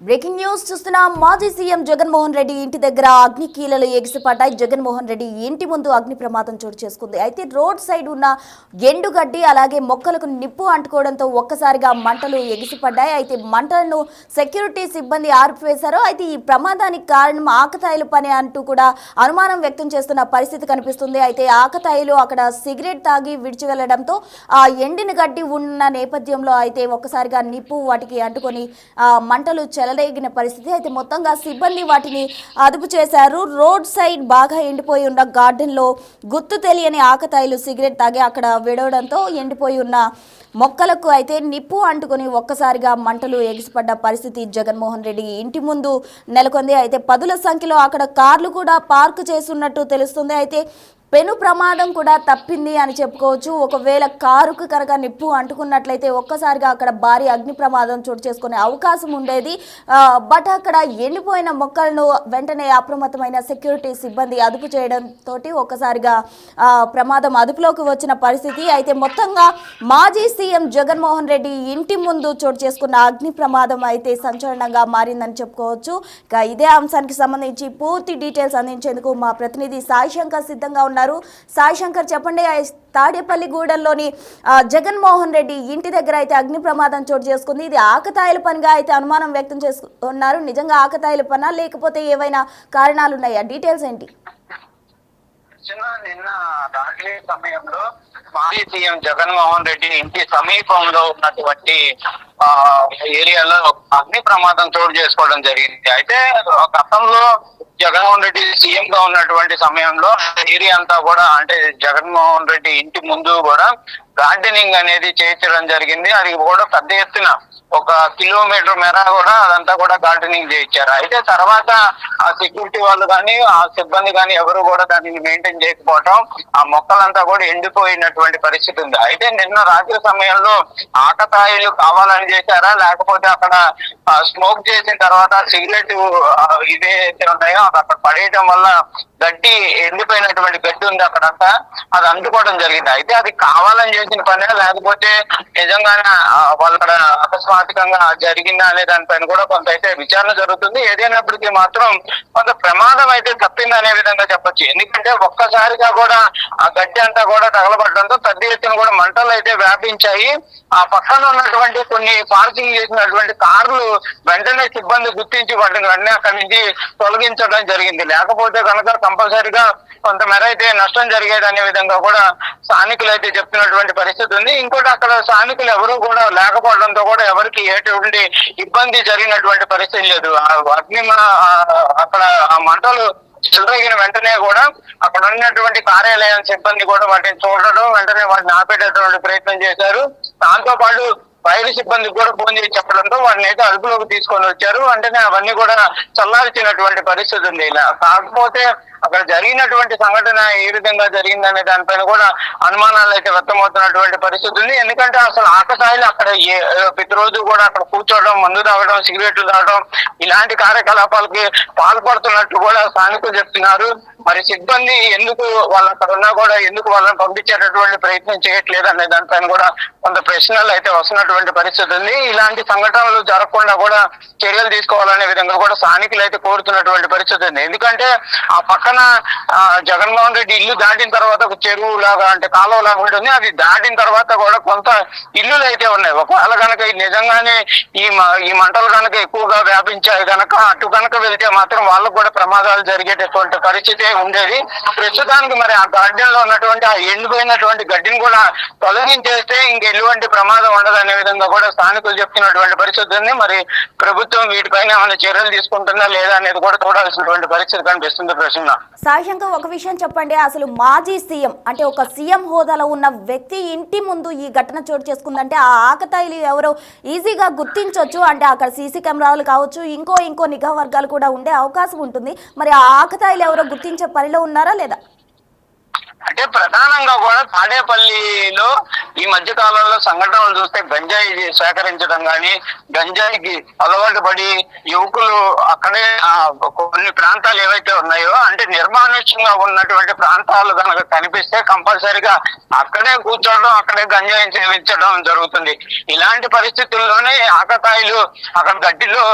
Breaking news చూస్తున్నాం. మాజీ CM Jaganmohan Reddy ఇంటి దగ్గర అగ్ని కీలలు ఎగిసిపడ్డాయి. జగన్మోహన్ రెడ్డి ఇంటి ముందు అగ్ని ప్రమాదం చోటు చేసుకుంది. అయితే రోడ్ సైడ్ ఉన్న ఎండుగడ్డి అలాగే మొక్కలకు నిప్పు అంటుకోవడంతో ఒక్కసారిగా మంటలు ఎగిసిపడ్డాయి. అయితే మంటలను సెక్యూరిటీ సిబ్బంది ఆర్పివేశారు. అయితే ఈ ప్రమాదానికి కారణం ఆకతాయిల పని అంటూ కూడా అనుమానం వ్యక్తం చేస్తున్న పరిస్థితి కనిపిస్తుంది. అయితే ఆకతాయిలు అక్కడ సిగరెట్ తాగి విడిచి వెళ్లడంతో ఆ ఎండిన గడ్డి ఉన్న నేపథ్యంలో అయితే ఒక్కసారిగా నిప్పు వాటికి అంటుకొని మంటలు చెలరేగిన పరిస్థితి. అయితే మొత్తంగా సిబ్బంది వాటిని అదుపు చేశారు. రోడ్ సైడ్ బాగా ఎండిపోయి ఉన్న గార్డెన్లో గుర్తు తెలియని ఆకతాయిలు సిగరెట్ తాగి అక్కడ విడవడంతో ఎండిపోయి ఉన్న మొక్కలకు అయితే నిప్పు అంటుకొని ఒక్కసారిగా మంటలు ఎగిసిపడ్డ పరిస్థితి జగన్మోహన్ రెడ్డి ఇంటి ముందు నెలకొంది. అయితే పదుల సంఖ్యలో అక్కడ కార్లు కూడా పార్క్ చేస్తున్నట్టు తెలుస్తుంది. అయితే పెను ప్రమాదం కూడా తప్పింది అని చెప్పుకోవచ్చు. ఒకవేళ కారుకు కనుక నిప్పు అంటుకున్నట్లయితే ఒక్కసారిగా అక్కడ భారీ అగ్ని ప్రమాదం చోటు చేసుకునే అవకాశం ఉండేది. బట్ అక్కడ ఎండిపోయిన మొక్కలను వెంటనే అప్రమత్తమైన సెక్యూరిటీ సిబ్బంది అదుపు చేయడంతో ఒక్కసారిగా ప్రమాదం అదుపులోకి వచ్చిన పరిస్థితి. అయితే మొత్తంగా మాజీ సీఎం జగన్మోహన్ రెడ్డి ఇంటి ముందు చోటు చేసుకున్న అగ్ని ప్రమాదం అయితే సంచలనంగా మారిందని చెప్పుకోవచ్చు. ఇక ఇదే అంశానికి సంబంధించి పూర్తి డీటెయిల్స్ అందించేందుకు మా ప్రతినిధి సాయి శంకర్ సిద్ధంగా ఉన్నారు. సాయి శంకర్, చెప్పండి. తాడేపల్లిగూడెంలోని జగన్మోహన్ రెడ్డి ఇంటి దగ్గర అయితే అగ్ని ప్రమాదం చోటు చేసుకుంది. ఇది ఆకతాయిల పనిగా అయితే అనుమానం వ్యక్తం చేస్తున్నారు. నిజంగా ఆకతాయిల పనా లేకపోతే ఏవైనా కారణాలు ఉన్నాయా? డీటెయిల్స్ ఏంటి? నిన్న రాత్రి సమయంలో మాజీ సీఎం జగన్మోహన్ రెడ్డి ఇంటి సమీపంలో ఉన్నటువంటి ఏరియాలో అగ్ని ప్రమాదం చోటు చేసుకోవడం జరిగింది. అయితే గతంలో జగన్మోహన్ రెడ్డి సీఎం గా ఉన్నటువంటి సమయంలో ఏరియా అంతా కూడా, అంటే జగన్మోహన్ రెడ్డి ఇంటి ముందు కూడా గార్డెనింగ్ అనేది చేయించడం జరిగింది. అది కూడా పెద్ద ఎత్తున 1 కిలోమీటర్ మేర కూడా అదంతా కూడా గార్డెనింగ్ చేయించారు. అయితే తర్వాత ఆ సెక్యూరిటీ వాళ్ళు కానీ ఆ సిబ్బంది కానీ ఎవరు కూడా దానిని మెయింటైన్ చేయకపోవటం, ఆ మొక్కలంతా కూడా ఎండిపోయినటువంటి పరిస్థితి ఉంది. అయితే నిన్న రాత్రి సమయంలో ఆకతాయిలు కావాలని చేశారా, లేకపోతే అక్కడ స్మోక్ చేసిన తర్వాత సిగరెట్ ఇవైతే ఉన్నాయో అది అక్కడ పడేయడం వల్ల గడ్డి, ఎండిపోయినటువంటి గడ్డి ఉంది అక్కడంతా, అది అందుకోవడం జరిగింది. అయితే అది కావాలని చేసిన పనే లేకపోతే నిజంగానే వాళ్ళ అకస్మాత్తుగా జరిగిందా అనే దానిపైన కూడా కొంత అయితే విచారణ జరుగుతుంది. ఏదైనప్పటికీ మాత్రం కొంత ప్రమాదం అయితే తప్పింది అనే విధంగా చెప్పొచ్చు. ఎందుకంటే ఒక్కసారిగా కూడా ఆ గడ్డి అంతా కూడా తగలబడడంతో పెద్ద ఎత్తున కూడా మంటలు అయితే వ్యాపించాయి. ఆ పక్కన ఉన్నటువంటి కొన్ని పార్కింగ్ చేసినటువంటి కార్లు వెంటనే సిబ్బంది గుర్తించి వాటిని వెంటనే అక్కడి నుంచి తొలగించడం జరిగింది. లేకపోతే కనుక కంపల్సరిగా కొంతమేర అయితే నష్టం జరిగేది అనే విధంగా కూడా స్థానికులు అయితే చెప్తున్నటువంటి పరిస్థితి ఉంది. ఇంకోటి, అక్కడ స్థానికులు ఎవరు కూడా లేకపోవడంతో కూడా ఎవరికి ఎటువంటి ఇబ్బంది జరిగినటువంటి పరిస్థితి లేదు. అక్కడ ఆ మంటలు చెలరేగిన వెంటనే కూడా అక్కడ ఉన్నటువంటి కార్యాలయం సిబ్బంది కూడా వాటిని చూడడం, వెంటనే వాటిని ఆపేటటువంటి ప్రయత్నం చేశారు. దాంతో పాటు ఫైర్ సిబ్బంది కూడా ఫోన్ చేసి చెప్పడంతో వాటిని అయితే అదుపులోకి తీసుకొని వచ్చారు. వెంటనే అవన్నీ కూడా చల్లార్చినటువంటి పరిస్థితి ఉంది. ఇలా కాకపోతే అక్కడ జరిగినటువంటి సంఘటన ఏ విధంగా జరిగిందనే దానిపైన కూడా అనుమానాలు అయితే వ్యక్తమవుతున్నటువంటి పరిస్థితి ఉంది. ఎందుకంటే అసలు ఆకతాయిలు అక్కడ ప్రతిరోజు కూడా అక్కడ కూర్చోవడం, మందు తాగడం, సిగరెట్లు తాగడం ఇలాంటి కార్యకలాపాలకి పాల్పడుతున్నట్టు కూడా స్థానికులు చెప్తున్నారు. మరి సిబ్బంది ఎందుకు వాళ్ళు అక్కడ ఉన్నా కూడా ఎందుకు వాళ్ళని పంపించేటటువంటి ప్రయత్నం చేయట్లేదు అనే దానిపైన కూడా కొంత ప్రశ్నలు అయితే వస్తున్నటువంటి పరిస్థితి ఉంది. ఇలాంటి సంఘటనలు జరగకుండా కూడా చర్యలు తీసుకోవాలనే విధంగా కూడా స్థానికులు అయితే కోరుతున్నటువంటి పరిస్థితి ఉంది. ఎందుకంటే ఆ పక్కన జగన్మోహన్ రెడ్డి ఇల్లు దాటిన తర్వాత ఒక చెరువు లాగా, అంటే కాలువ లాగా ఉంటుంది. అది దాటిన తర్వాత కూడా కొంత ఇల్లులు అయితే ఉన్నాయి. ఒకవేళ కనుక నిజంగానే ఈ మంటలు కనుక ఎక్కువగా వ్యాపించాయి కనుక అటు కనుక వెళ్తే మాత్రం వాళ్ళకు కూడా ప్రమాదాలు జరిగేటటువంటి పరిస్థితి ఉండేది. ప్రస్తుతానికి మరి ఆ గార్డెన్ లో ఉన్నటువంటి ఆ ఎండిపోయినటువంటి గడ్డిని కూడా తొలగించేస్తే ఇంకెటువంటి ప్రమాదం ఉండదనే విధంగా కూడా స్థానికులు చెప్తున్నటువంటి పరిస్థితి ఉంది. మరి ప్రభుత్వం వీటిపైన ఏమైనా చర్యలు తీసుకుంటుందా లేదా అనేది కూడా చూడాల్సినటువంటి పరిస్థితి కనిపిస్తుంది. ప్రశ్న సాయి శంకర్, ఒక విషయం చెప్పండి. అసలు మాజీ సీఎం అంటే ఒక సీఎం హోదాలో ఉన్న వ్యక్తి ఇంటి ముందు ఈ ఘటన చోటు చేసుకుందంటే ఆ ఆకతాయిలు ఎవరో ఈజీగా గుర్తించవచ్చు. అంటే అక్కడ సీసీ కెమెరాలు కావచ్చు, ఇంకో నిఘా వర్గాలు కూడా ఉండే అవకాశం ఉంటుంది. మరి ఆ ఆకతాయిలు ఎవరో గుర్తించే పనిలో ఉన్నారా లేదా? అంటే ప్రధానంగా కూడా తాడేపల్లిలో ఈ మధ్య కాలంలో సంఘటనలు చూస్తే గంజాయి సేకరించడం కానీ, గంజాయికి అలవాటు పడి యువకులు అక్కడే కొన్ని ప్రాంతాలు ఏవైతే ఉన్నాయో అంటే నిర్మానుష్యంగా ఉన్నటువంటి ప్రాంతాలు కనుక కనిపిస్తే కంపల్సరిగా అక్కడే కూర్చోవడం, అక్కడే గంజాయి సేవించడం జరుగుతుంది. ఇలాంటి పరిస్థితుల్లోనే ఆకతాయిలు అక్కడ గడ్డిలో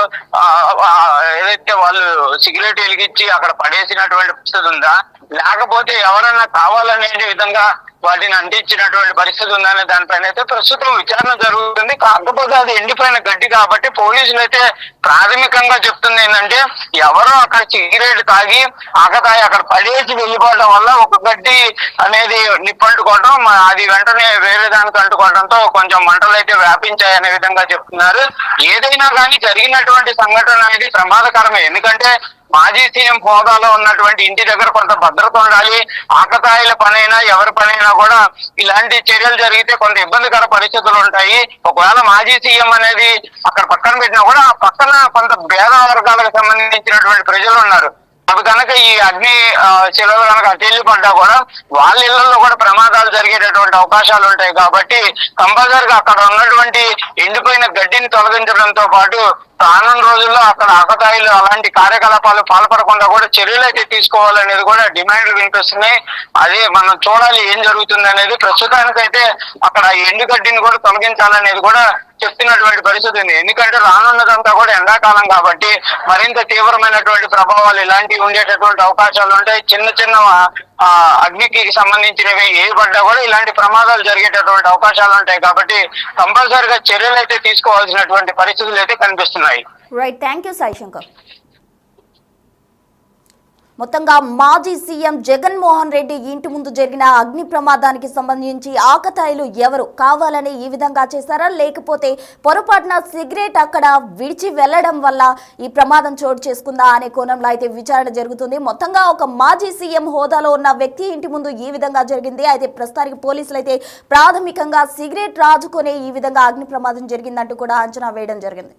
ఏదైతే వాళ్ళు సిగరెట్ వెలిగించి అక్కడ పడేసినటువంటి పరిస్థితి ఉందా, లేకపోతే ఎవరన్నా కావాలనే విధంగా వాటిని అంటించినటువంటి పరిస్థితి ఉందనే దానిపైన అయితే ప్రస్తుతం విచారణ జరుగుతుంది. కాకపోతే అది ఎండిపోయిన గడ్డి కాబట్టి పోలీసులు అయితే ప్రాథమికంగా చెప్తుంది ఏంటంటే ఎవరో అక్కడ సిగరెట్ తాగి ఆకతాయి అక్కడ పడేసి వెళ్ళిపోవడం వల్ల ఒక గడ్డి అనేది నిప్పంటుకోవడం, అది వెంటనే వేరే దానికి అంటుకోవడంతో కొంచెం మంటలు అయితే వ్యాపించాయనే విధంగా చెప్తున్నారు. ఏదైనా కానీ జరిగినటువంటి సంఘటన అనేది ప్రమాదకరమే. ఎందుకంటే మాజీ సీఎం హోదాలో ఉన్నటువంటి ఇంటి దగ్గర కొంత భద్రత ఉండాలి. ఆకతాయిల పనైనా ఎవరి పనైనా కూడా ఇలాంటి చర్యలు జరిగితే కొంత ఇబ్బందికర పరిస్థితులు ఉంటాయి. ఒకవేళ మాజీ సీఎం అనేది అక్కడ పక్కన పెట్టినా కూడా ఆ పక్కన కొంత భేద వర్గాలకు సంబంధించినటువంటి ప్రజలు ఉన్నారు. అవి కనుక ఈ అగ్ని శిలలు కనుక అటెళ్ళి పడ్డా కూడా వాళ్ళ ఇళ్లలో కూడా ప్రమాదాలు జరిగేటటువంటి అవకాశాలు ఉంటాయి. కాబట్టి కంపల్సరిగా అక్కడ ఉన్నటువంటి ఎండిపోయిన గడ్డిని తొలగించడంతో పాటు రానున్న రోజుల్లో అక్కడ ఆకతాయిలు అలాంటి కార్యకలాపాలు పాల్పడకుండా కూడా చర్యలు అయితే తీసుకోవాలనేది కూడా డిమాండ్లు వినిపిస్తున్నాయి. అదే మనం చూడాలి ఏం జరుగుతుంది అనేది. ప్రస్తుతానికైతే అక్కడ ఎండుగడ్డిని కూడా తొలగించాలనేది కూడా చెప్తున్నటువంటి పరిస్థితి ఉంది. ఎందుకంటే రానున్నదంతా కూడా ఎండాకాలం కాబట్టి మరింత తీవ్రమైనటువంటి ప్రభావాలు ఇలాంటివి ఉండేటటువంటి అవకాశాలు ఉంటాయి. చిన్న చిన్న అగ్నికి సంబంధించినవి ఏ పడ్డా కూడా ఇలాంటి ప్రమాదాలు జరిగేటటువంటి అవకాశాలు ఉంటాయి. కాబట్టి కంపల్సరిగా చర్యలు అయితే తీసుకోవాల్సినటువంటి పరిస్థితులు అయితే కనిపిస్తున్నాయి. Right, thank you Sai Shankar. మొత్తంగా మాజీ సీఎం జగన్మోహన్ రెడ్డి ఇంటి ముందు జరిగిన అగ్ని ప్రమాదానికి సంబంధించి ఆకతాయిలు ఎవరు కావాలని ఈ విధంగా చేశారా, లేకపోతే పొరపాటున సిగరెట్ అక్కడ విడిచి వెళ్లడం వల్ల ఈ ప్రమాదం చోటు చేసుకుందా అనే కోణంలో అయితే విచారణ జరుగుతుంది. మొత్తంగా ఒక మాజీ సీఎం హోదాలో ఉన్న వ్యక్తి ఇంటి ముందు ఈ విధంగా జరిగింది. అయితే ప్రస్తుతానికి పోలీసులు అయితే ప్రాథమికంగా సిగరెట్ రాజుకొనే ఈ విధంగా అగ్ని ప్రమాదం జరిగిందంటూ కూడా అంచనా వేయడం జరిగింది.